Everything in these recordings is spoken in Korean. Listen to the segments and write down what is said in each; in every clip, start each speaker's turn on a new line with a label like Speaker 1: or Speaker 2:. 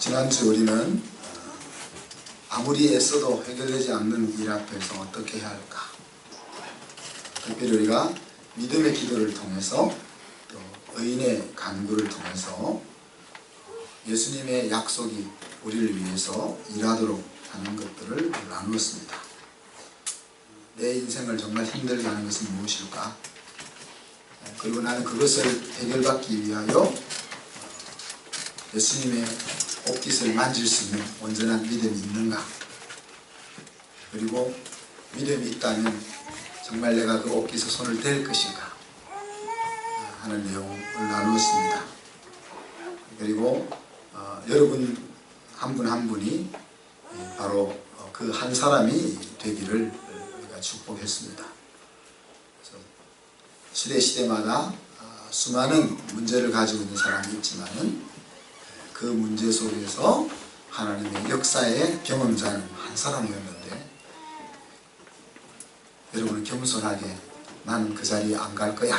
Speaker 1: 지난주 우리는 아무리 애써도 해결되지 않는 일 앞에서 어떻게 해야 할까? 특별히 우리가 믿음의 기도를 통해서 또 의인의 간구를 통해서 예수님의 약속이 우리를 위해서 일하도록 하는 것들을 나누었습니다. 내 인생을 정말 힘들게 하는 것은 무엇일까? 그리고 나는 그것을 해결받기 위하여 예수님의 옷깃을 만질 수 있는 온전한 믿음이 있는가? 그리고 믿음이 있다면 정말 내가 그 옷깃에 손을 댈 것인가? 하는 내용을 나누었습니다. 그리고 여러분 한 분 한 분이 바로 그 한 사람이 되기를 우리가 축복했습니다. 시대마다 수많은 문제를 가지고 있는 사람이 있지만은 그 문제 속에서 하나님의 역사의 경험자는 한 사람이었는데, 여러분은 겸손하게 나는 그 자리에 안 갈 거야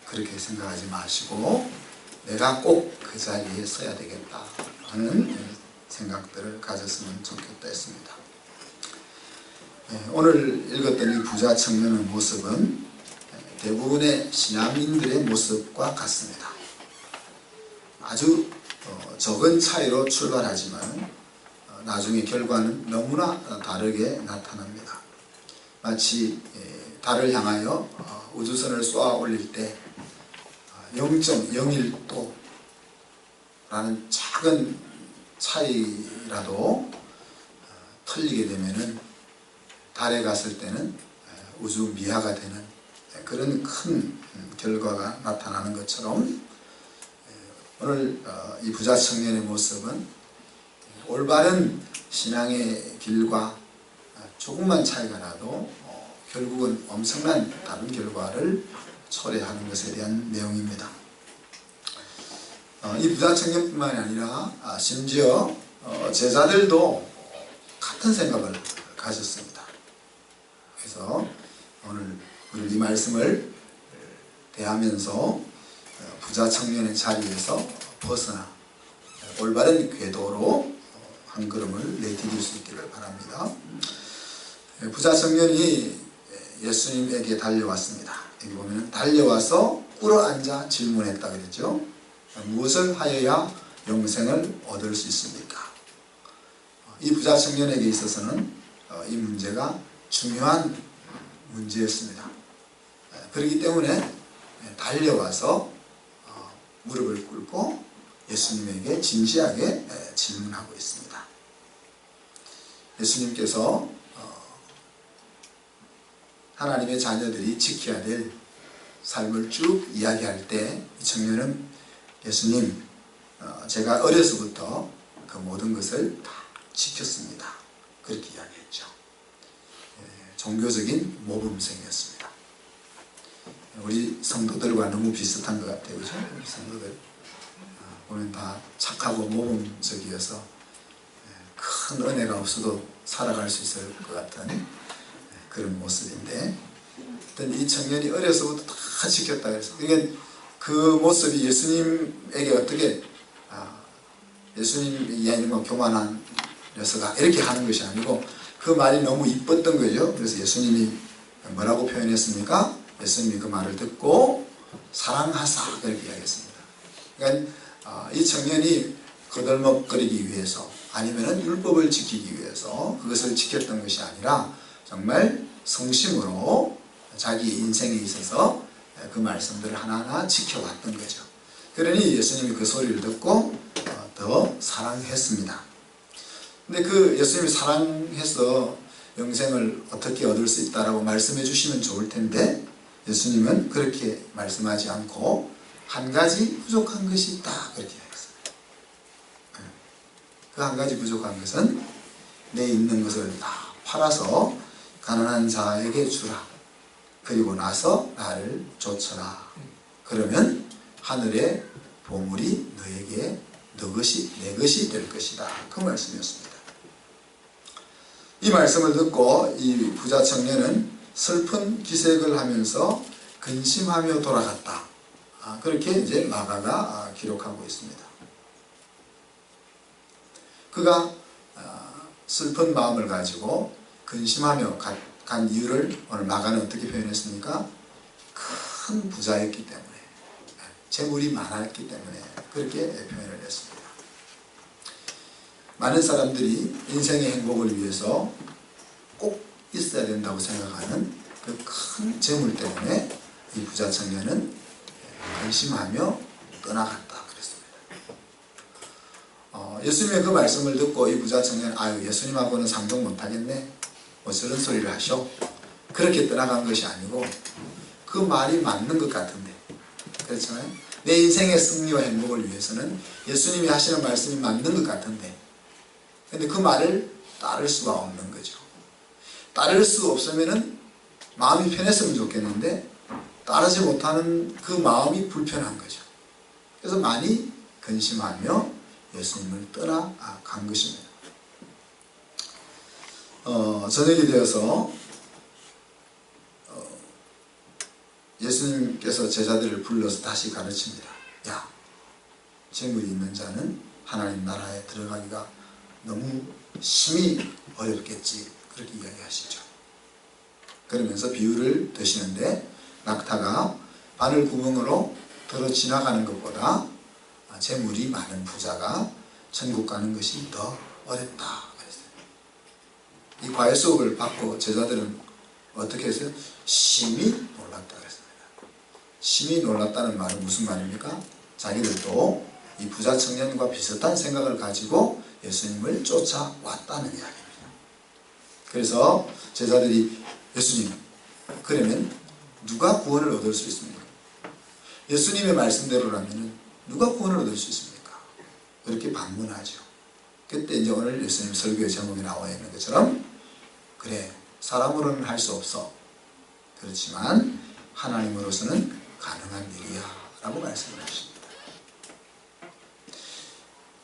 Speaker 1: 그렇게 생각하지 마시고 내가 꼭 그 자리에 서야 되겠다 하는 생각들을 가졌으면 좋겠다 했습니다. 오늘 읽었던 이 부자 청년의 모습은 대부분의 신앙인들의 모습과 같습니다. 아주 적은 차이로 출발하지만 나중에 결과는 너무나 다르게 나타납니다. 마치 달을 향하여 우주선을 쏘아 올릴 때 0.01도 라는 작은 차이라도 틀리게 되면은 달에 갔을 때는 우주 미하가 되는 그런 큰 결과가 나타나는 것처럼, 오늘 이 부자 청년의 모습은 올바른 신앙의 길과 조금만 차이가 나도 결국은 엄청난 다른 결과를 초래하는 것에 대한 내용입니다. 이 부자 청년뿐만이 아니라 심지어 제자들도 같은 생각을 가졌습니다. 그래서 오늘 우리 이 말씀을 대하면서 부자 청년의 자리에서 벗어나 올바른 궤도로 한 걸음을 내디딜 수 있기를 바랍니다. 부자 청년이 예수님에게 달려왔습니다. 여기 보면 달려와서 꿇어앉아 질문했다 그랬죠. 무엇을 하여야 영생을 얻을 수 있습니까? 이 부자 청년에게 있어서는 이 문제가 중요한 문제였습니다. 그렇기 때문에 달려와서 무릎을 꿇고 예수님에게 진지하게 질문하고 있습니다. 예수님께서 하나님의 자녀들이 지켜야 될 삶을 쭉 이야기할 때 이 청년은 예수님, 제가 어려서부터 그 모든 것을 다 지켰습니다. 그렇게 이야기했죠. 종교적인 모범생이었습니다. 우리 성도들과 너무 비슷한 것 같아요. 그죠? 우리 성도들 보면 다 착하고 모범적이어서 큰 은혜가 없어도 살아갈 수 있을 것 같은 그런 모습인데, 어떤 이 청년이 어려서부터 다 지켰다 그래서 그 모습이 예수님에게 어떻게 예수님이 아니면 교만한 녀석아 이렇게 하는 것이 아니고 그 말이 너무 이뻤던 거죠. 그래서 예수님이 뭐라고 표현했습니까? 예수님이 그 말을 듣고 사랑하사 그렇게 이야기했습니다. 그러니까 이 청년이 거들먹거리기 위해서 아니면 율법을 지키기 위해서 그것을 지켰던 것이 아니라 정말 성심으로 자기 인생에 있어서 그 말씀들을 하나하나 지켜왔던 거죠. 그러니 예수님이 그 소리를 듣고 더 사랑했습니다. 근데 그 예수님이 사랑해서 영생을 어떻게 얻을 수 있다라고 말씀해 주시면 좋을 텐데 예수님은 그렇게 말씀하지 않고 한 가지 부족한 것이 있다 그렇게 하셨어요. 그 한 가지 부족한 것은 내 있는 것을 다 팔아서 가난한 자에게 주라. 그리고 나서 나를 좇으라. 그러면 하늘의 보물이 너에게 내 것이 될 것이다. 그 말씀이었습니다. 이 말씀을 듣고 이 부자 청년은 슬픈 기색을 하면서 근심하며 돌아갔다. 그렇게 이제 마가가 기록하고 있습니다. 그가 슬픈 마음을 가지고 근심하며 간 이유를 오늘 마가는 어떻게 표현했습니까? 큰 부자였기 때문에, 재물이 많았기 때문에 그렇게 표현을 했습니다. 많은 사람들이 인생의 행복을 위해서 꼭 있어야 된다고 생각하는 그 큰 재물 때문에 이 부자 청년은 근심하며 떠나갔다 그랬습니다. 예수님의 그 말씀을 듣고 이 부자 청년, 아유 예수님하고는 상종 못하겠네, 뭐 저런 소리를 하셔, 그렇게 떠나간 것이 아니고 그 말이 맞는 것 같은데, 그렇잖아요. 내 인생의 승리와 행복을 위해서는 예수님이 하시는 말씀이 맞는 것 같은데, 근데 그 말을 따를 수가 없는 거죠. 따를 수 없으면은 마음이 편했으면 좋겠는데 따르지 못하는 그 마음이 불편한 거죠. 그래서 많이 근심하며 예수님을 떠나간 것입니다. 저녁이 되어서 예수님께서 제자들을 불러서 다시 가르칩니다. 야, 재물이 있는 자는 하나님 나라에 들어가기가 너무 심히 어렵겠지, 그렇게 이야기하시죠. 그러면서 비유를 드시는데, 낙타가 바늘 구멍으로 들어 지나가는 것보다 재물이 많은 부자가 천국 가는 것이 더 어렵다 그랬어요. 이 과외 수업을 받고 제자들은 어떻게 했어요? 심히 놀랐다 그랬습니다. 심히 놀랐다는 말은 무슨 말입니까? 자기들도 이 부자 청년과 비슷한 생각을 가지고 예수님을 쫓아왔다는 이야기입니다. 그래서 제자들이, 예수님, 그러면 누가 구원을 얻을 수 있습니까? 예수님의 말씀대로라면 누가 구원을 얻을 수 있습니까? 그렇게 반문하죠. 그때 이제 오늘 예수님 설교의 제목이 나와 있는 것처럼, 그래, 사람으로는 할 수 없어, 그렇지만 하나님으로서는 가능한 일이야 라고 말씀을 하십니다.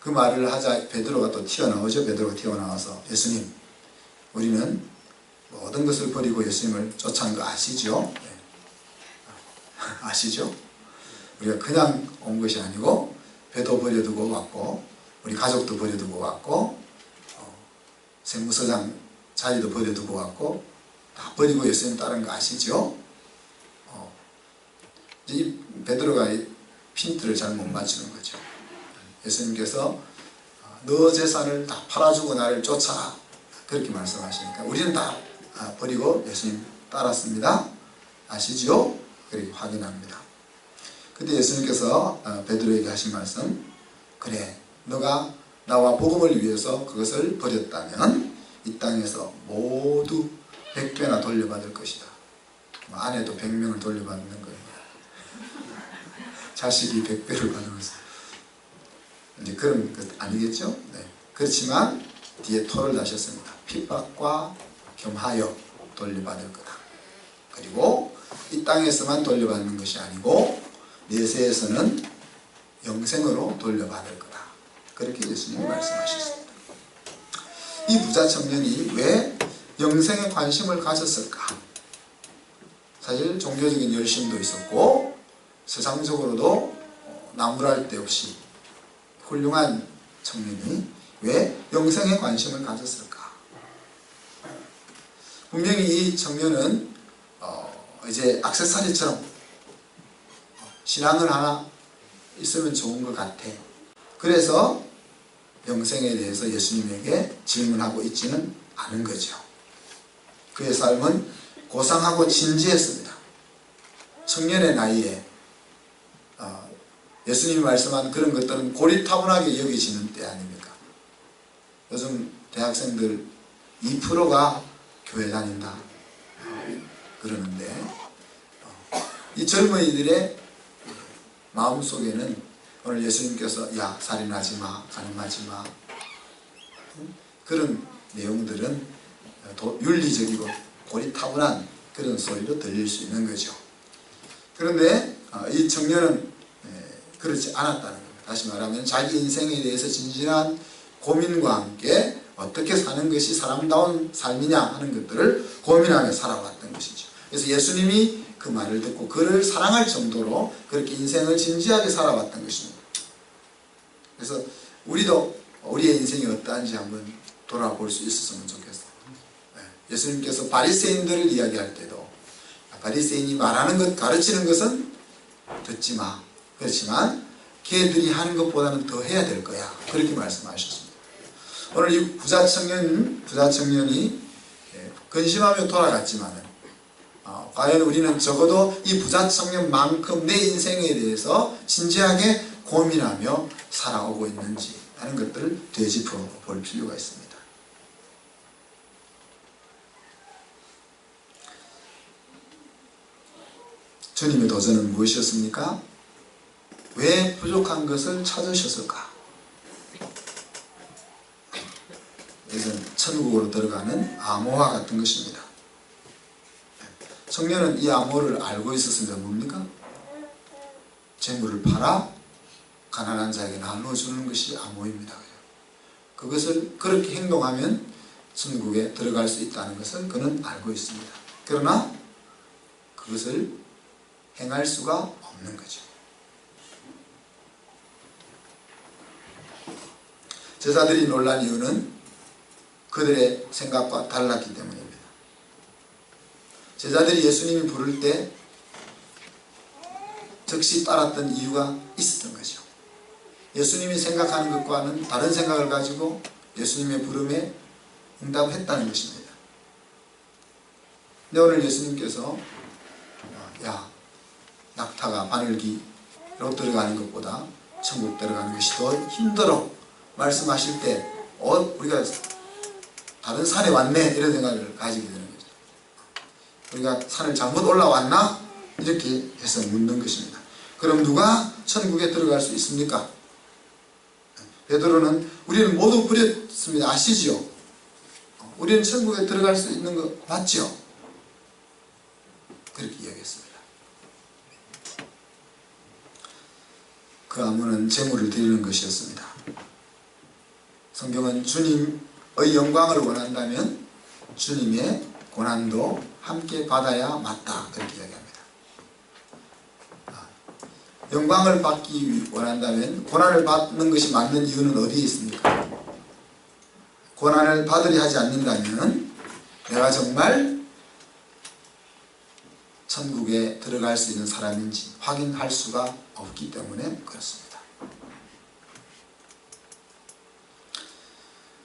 Speaker 1: 그 말을 하자 베드로가 또 튀어나오죠. 베드로가 튀어나와서, 예수님, 우리는 모든 것을 버리고 예수님을 쫓아온 거 아시죠? 네. 아시죠? 우리가 그냥 온 것이 아니고 배도 버려두고 왔고, 우리 가족도 버려두고 왔고, 세무서장 자리도 버려두고 왔고, 다 버리고 예수님 따른 거 아시죠? 이 베드로가 이 핀트를 잘 못 맞추는 거죠. 예수님께서 너 재산을 다 팔아주고 나를 쫓아라, 그렇게 말씀하시니까 우리는 다 버리고 예수님 따랐습니다. 아시죠? 그렇게 확인합니다. 그때 예수님께서 베드로에게 하신 말씀, 그래, 너가 나와 복음을 위해서 그것을 버렸다면 이 땅에서 모두 100배나 돌려받을 것이다. 아내도 100명을 돌려받는 거예요. 자식이 100배를 받는 것은 이제 그런 것 아니겠죠? 네. 그렇지만 뒤에 토를 다셨습니다. 핍박과 겸하여 돌려받을 거다. 그리고 이 땅에서만 돌려받는 것이 아니고 내세에서는 영생으로 돌려받을 거다. 그렇게 예수님이 말씀하셨습니다. 이 부자 청년이 왜 영생에 관심을 가졌을까? 사실 종교적인 열심도 있었고 세상적으로도 나무랄 데 없이 훌륭한 청년이 왜 영생에 관심을 가졌을까? 분명히 이 청년은 이제 액세서리처럼 신앙을 하나 있으면 좋은 것 같아. 그래서 영생에 대해서 예수님에게 질문하고 있지는 않은 거죠. 그의 삶은 고상하고 진지했습니다. 청년의 나이에 예수님이 말씀한 그런 것들은 고리타분하게 여기지는 때 아닙니까? 요즘 대학생들 2%가 교회 다닌다 그러는데 이 젊은이들의 마음속에는 오늘 예수님께서 야, 살인하지 마, 간음하지 마, 그런 내용들은 윤리적이고 고리타분한 그런 소리로 들릴 수 있는 거죠. 그런데 이 청년은 그렇지 않았다는 겁니다. 다시 말하면 자기 인생에 대해서 진실한 고민과 함께 어떻게 사는 것이 사람다운 삶이냐 하는 것들을 고민하며 살아왔던 것이죠. 그래서 예수님이 그 말을 듣고 그를 사랑할 정도로 그렇게 인생을 진지하게 살아왔던 것입니다. 그래서 우리도 우리의 인생이 어떠한지 한번 돌아볼 수 있었으면 좋겠어요. 예수님께서 바리새인들을 이야기할 때도 바리새인이 말하는 것, 가르치는 것은 듣지 마. 그렇지만 걔들이 하는 것보다는 더 해야 될 거야. 그렇게 말씀하셨습니다. 오늘 이 부자 청년이 근심하며 돌아갔지만 과연 우리는 적어도 이 부자 청년만큼 내 인생에 대해서 진지하게 고민하며 살아오고 있는지 하는 것들을 되짚어 볼 필요가 있습니다. 주님의 도전은 무엇이었습니까? 왜 부족한 것을 찾으셨을까? 이것은 천국으로 들어가는 암호화 같은 것입니다. 청년은 이 암호를 알고 있었습니다. 뭡니까? 재물을 팔아 가난한 자에게 나눠주는 것이 암호입니다. 그것을 그렇게 행동하면 천국에 들어갈 수 있다는 것을 그는 알고 있습니다. 그러나 그것을 행할 수가 없는 거죠. 제자들이 놀란 이유는 그들의 생각과 달랐기 때문입니다. 제자들이 예수님이 부를 때 즉시 따랐던 이유가 있었던 거죠. 예수님이 생각하는 것과는 다른 생각을 가지고 예수님의 부름에 응답했다는 것입니다. 근데 오늘 예수님께서 낙타가 바늘기로 들어가는 것보다 천국 들어가는 것이 더 힘들어 말씀하실 때 우리가 다른 산에 왔네 이런 생각을 가지게 되는 거죠. 우리가 산을 잘못 올라왔나? 이렇게 해서 묻는 것입니다. 그럼 누가 천국에 들어갈 수 있습니까? 베드로는 우리는 모두 부렸습니다. 아시지요? 우리는 천국에 들어갈 수 있는 거 맞죠? 그렇게 이야기했습니다. 그 암호는 재물을 드리는 것이었습니다. 성경은 주님의 영광을 원한다면 주님의 고난도 함께 받아야 맞다 그렇게 이야기합니다. 영광을 받기 원한다면 고난을 받는 것이 맞는 이유는 어디에 있습니까? 고난을 받으려 하지 않는다면 내가 정말 천국에 들어갈 수 있는 사람인지 확인할 수가 없기 때문에 그렇습니다.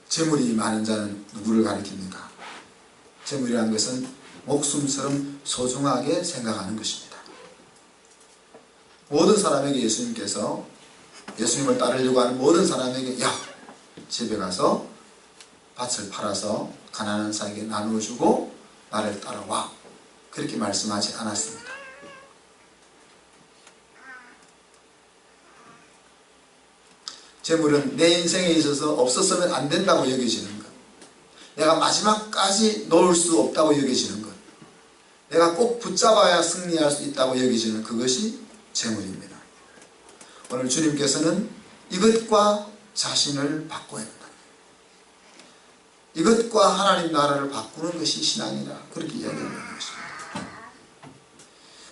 Speaker 1: 재물이 많은 자는 누구를 가리킵니까? 재물이라는 것은 목숨처럼 소중하게 생각하는 것입니다. 모든 사람에게 예수님께서 예수님을 따르려고 하는 모든 사람에게 집에 가서 밭을 팔아서 가난한 자에게 나누어주고 나를 따라와 그렇게 말씀하지 않았습니다. 재물은 내 인생에 있어서 없었으면 안 된다고 여겨지는 것, 내가 마지막까지 놓을 수 없다고 여겨지는 것, 내가 꼭 붙잡아야 승리할 수 있다고 여겨지는 그것이 재물입니다. 오늘 주님께서는 이것과 자신을 바꿔야 한다. 이것과 하나님 나라를 바꾸는 것이 신앙이다. 그렇게 이야기하는 것입니다.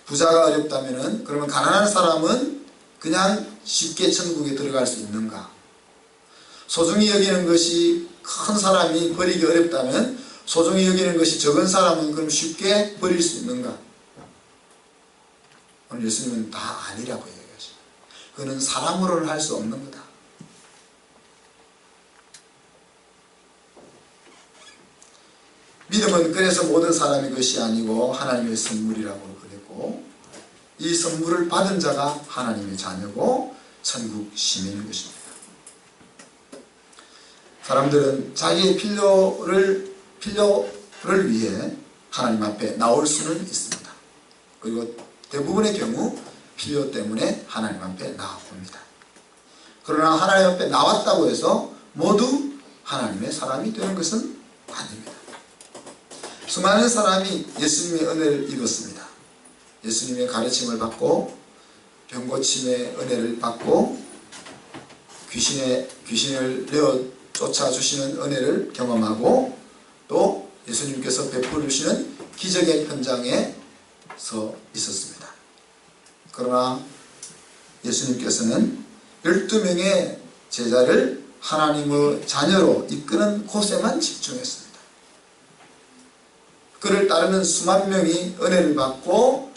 Speaker 1: 부자가 어렵다면은 그러면 가난한 사람은 그냥 쉽게 천국에 들어갈 수 있는가? 소중히 여기는 것이 큰 사람이 버리기 어렵다면 소중히 여기는 것이 적은 사람은 그럼 쉽게 버릴 수 있는가? 오늘 예수님은 다 아니라고 얘기하십니다. 그는 사람으로는 할 수 없는 거다. 믿음은 그래서 모든 사람의 것이 아니고 하나님의 선물이라고 그랬고 이 선물을 받은 자가 하나님의 자녀고 천국 시민인 것입니다. 사람들은 자기의 필요를 위해 하나님 앞에 나올 수는 있습니다. 그리고 대부분의 경우 필요 때문에 하나님 앞에 나옵니다. 그러나 하나님 앞에 나왔다고 해서 모두 하나님의 사람이 되는 것은 아닙니다. 수많은 사람이 예수님의 은혜를 입었습니다. 예수님의 가르침을 받고 병고침의 은혜를 받고 귀신을 내어 쫓아주시는 은혜를 경험하고 또 예수님께서 베풀으시는 기적의 현장에 서 있었습니다. 그러나 예수님께서는 12명의 제자를 하나님의 자녀로 이끄는 곳에만 집중했습니다. 그를 따르는 수만 명이 은혜를 받고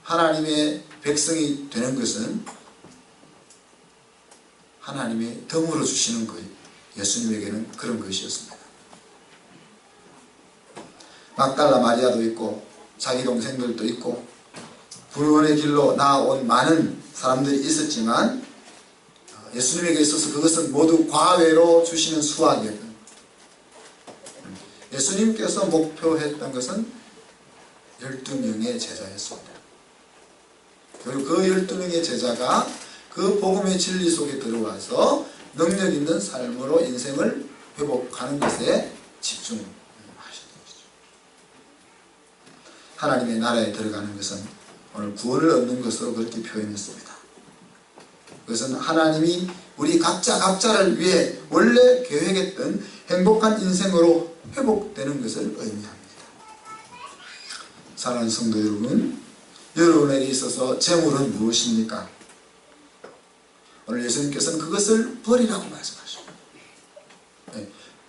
Speaker 1: 하나님의 백성이 되는 것은 하나님의 덤으로 주시는 것, 예수님에게는 그런 것이었습니다. 막달라 마리아도 있고 자기 동생들도 있고 구원의 길로 나아온 많은 사람들이 있었지만 예수님에게 있어서 그것은 모두 과외로 주시는 수학이었던, 예수님께서 목표했던 것은 12명의 제자였습니다. 그리고 그 12명의 제자가 그 복음의 진리 속에 들어와서 능력 있는 삶으로 인생을 회복하는 것에 집중하셨던 것이죠. 하나님의 나라에 들어가는 것은 오늘 구원을 얻는 것으로 그렇게 표현했습니다. 그것은 하나님이 우리 각자를 위해 원래 계획했던 행복한 인생으로 회복되는 것을 의미합니다. 사랑하는 성도 여러분, 여러분에게 있어서 재물은 무엇입니까? 오늘 예수님께서는 그것을 버리라고 말씀하십니다.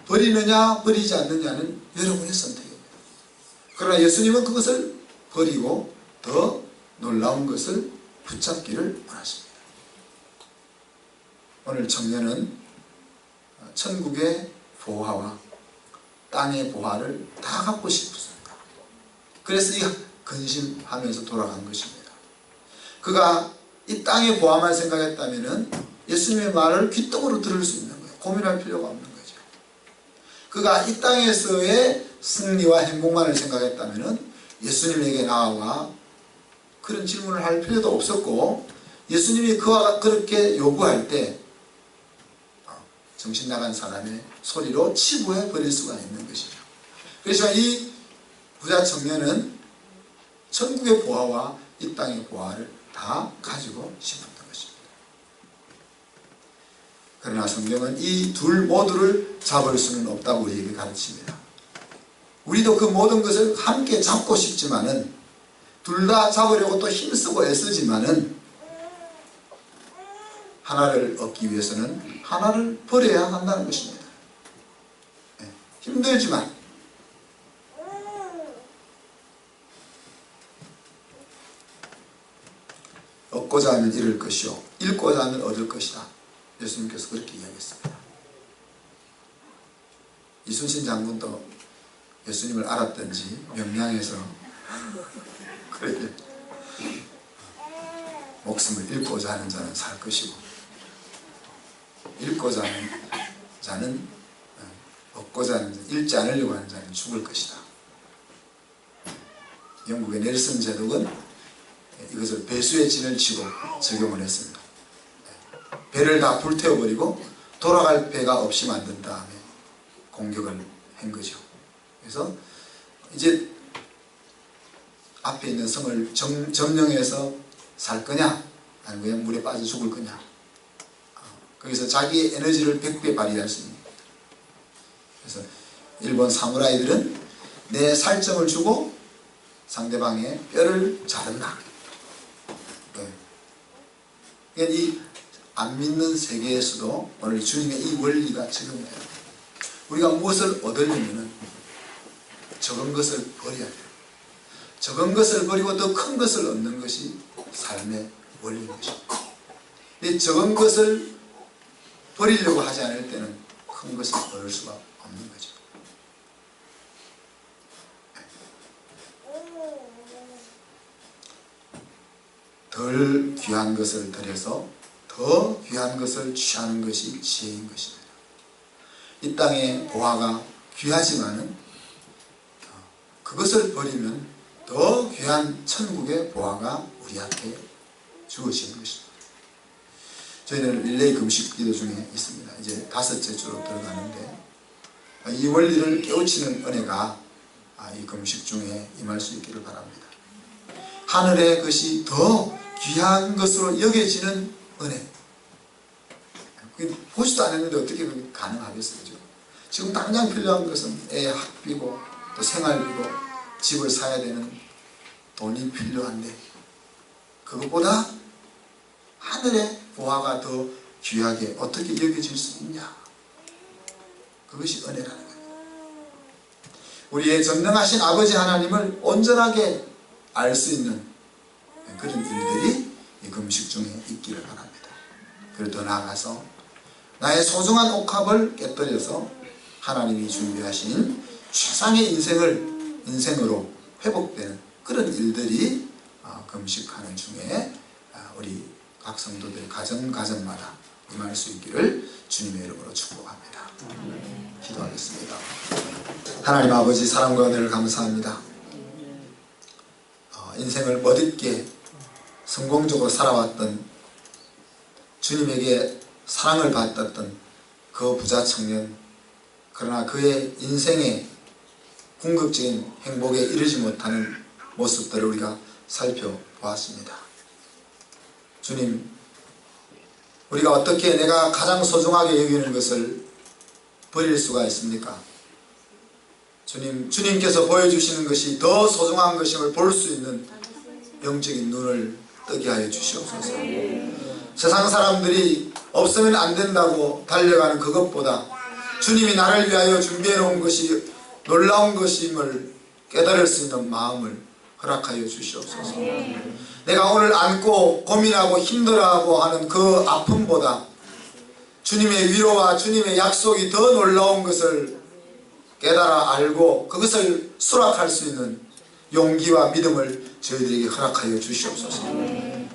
Speaker 1: 버리느냐 버리지 않느냐는 여러분의 선택입니다. 그러나 예수님은 그것을 버리고 더 놀라운 것을 붙잡기를 원하십니다. 오늘 청년은 천국의 보화와 땅의 보화를 다 갖고 싶었습니다. 그래서 이 근심하면서 돌아간 것입니다. 그가 이 땅의 보화만 생각했다면 예수님의 말을 귀뚱으로 들을 수 있는 거예요. 고민할 필요가 없는 거죠. 그가 이 땅에서의 승리와 행복만을 생각했다면 예수님에게 나와 그런 질문을 할 필요도 없었고, 예수님이 그와 그렇게 요구할 때 정신 나간 사람의 소리로 치부해 버릴 수가 있는 것이죠. 그래서 이 부자 청년은 천국의 보화와 이 땅의 보화를 다 가지고 싶었던 것입니다. 그러나 성경은 이 둘 모두를 잡을 수는 없다고 우리에게 가르칩니다. 우리도 그 모든 것을 함께 잡고 싶지만은, 둘 다 잡으려고 또 힘쓰고 애쓰지만은, 하나를 얻기 위해서는 하나를 버려야 한다는 것입니다. 힘들지만 얻고자 하면 잃을 것이요 잃고자 하면 얻을 것이다. 예수님께서 그렇게 이야기했습니다. 이순신 장군도 예수님을 알았던지 명량에서 그렇게 목숨을 잃고자 하는 자는 살 것이고 잃고자 하는 자는 얻고자 하는 자, 잃지 않으려고 하는 자는 죽을 것이다. 영국의 넬슨 제독은 이것을 배수의 진을 치고 적용을 했습니다. 배를 다 불태워버리고 돌아갈 배가 없이 만든 다음에 공격을 한 거죠. 그래서 이제 앞에 있는 성을 점령해서 살 거냐 아니면 그냥 물에 빠져 죽을 거냐, 거기서 자기의 에너지를 100배 발휘할 수 있는 겁니다. 그래서 일본 사무라이들은 내 살점을 주고 상대방의 뼈를 자른다. 그러니까 이 안 믿는 세계에서도 오늘 주님의 이 원리가 적용돼요. 우리가 무엇을 얻으려면 적은 것을 버려야 돼요. 적은 것을 버리고 더 큰 것을 얻는 것이 삶의 원리인 것입니다. 이 적은 것을 버리려고 하지 않을 때는 큰 것을 얻을 수가 없는 거죠. 덜 귀한 것을 들여서 더 귀한 것을 취하는 것이 지혜인 것입니다. 이 땅의 보화가 귀하지만은 그것을 버리면 더 귀한 천국의 보화가 우리한테 주어지는 것입니다. 저희는 릴레이 금식 기도 중에 있습니다. 이제 5째 주로 들어가는데 이 원리를 깨우치는 은혜가 이 금식 중에 임할 수 있기를 바랍니다. 하늘의 것이 더 귀한 것으로 여겨지는 은혜. 보지도 않았는데 어떻게 그게 가능하겠어요? 그죠? 지금 당장 필요한 것은 애 학비고 또 생활비고 집을 사야 되는 돈이 필요한데, 그것보다 하늘의 보화가 더 귀하게 어떻게 여겨질 수 있냐? 그것이 은혜라는 거예요. 우리의 전능하신 아버지 하나님을 온전하게 알 수 있는 그런 일들이 이 금식 중에 있기를 바랍니다. 그리고 더 나아가서 나의 소중한 옥합을 깨뜨려서 하나님이 준비하신 최상의 인생으로 회복되는 그런 일들이 금식하는 중에 우리 각 성도들 가정마다 임할 수 있기를 주님의 이름으로 축복합니다. 기도하겠습니다. 하나님 아버지 사랑과 은혜를 감사합니다. 인생을 멋있게 성공적으로 살아왔던 주님에게 사랑을 받았던 그 부자 청년, 그러나 그의 인생의 궁극적인 행복에 이르지 못하는 모습들을 우리가 살펴보았습니다. 주님, 우리가 어떻게 내가 가장 소중하게 여기는 것을 버릴 수가 있습니까? 주님께서 보여주시는 것이 더 소중한 것임을 볼 수 있는 영적인 눈을 뜨게 하여 주시옵소서. 세상 사람들이 없으면 안 된다고 달려가는 그것보다 주님이 나를 위하여 준비해 놓은 것이 놀라운 것임을 깨달을 수 있는 마음을 허락하여 주시옵소서. 내가 오늘 안고 고민하고 힘들어하고 하는 그 아픔보다 주님의 위로와 주님의 약속이 더 놀라운 것을 깨달아 알고 그것을 수락할 수 있는 용기와 믿음을 저희들에게 허락하여 주시옵소서.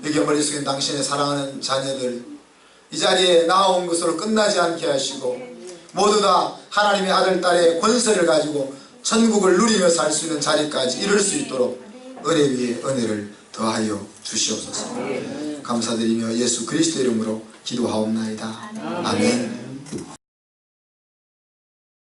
Speaker 1: 여기 머릿속에 당신의 사랑하는 자녀들 이 자리에 나온 것으로 끝나지 않게 하시고 모두 다 하나님의 아들 딸의 권세를 가지고 천국을 누리며 살 수 있는 자리까지 이룰 수 있도록 은혜 위에 은혜를 더하여 주시옵소서. 감사드리며 예수 그리스도 이름으로 기도하옵나이다. 아멘.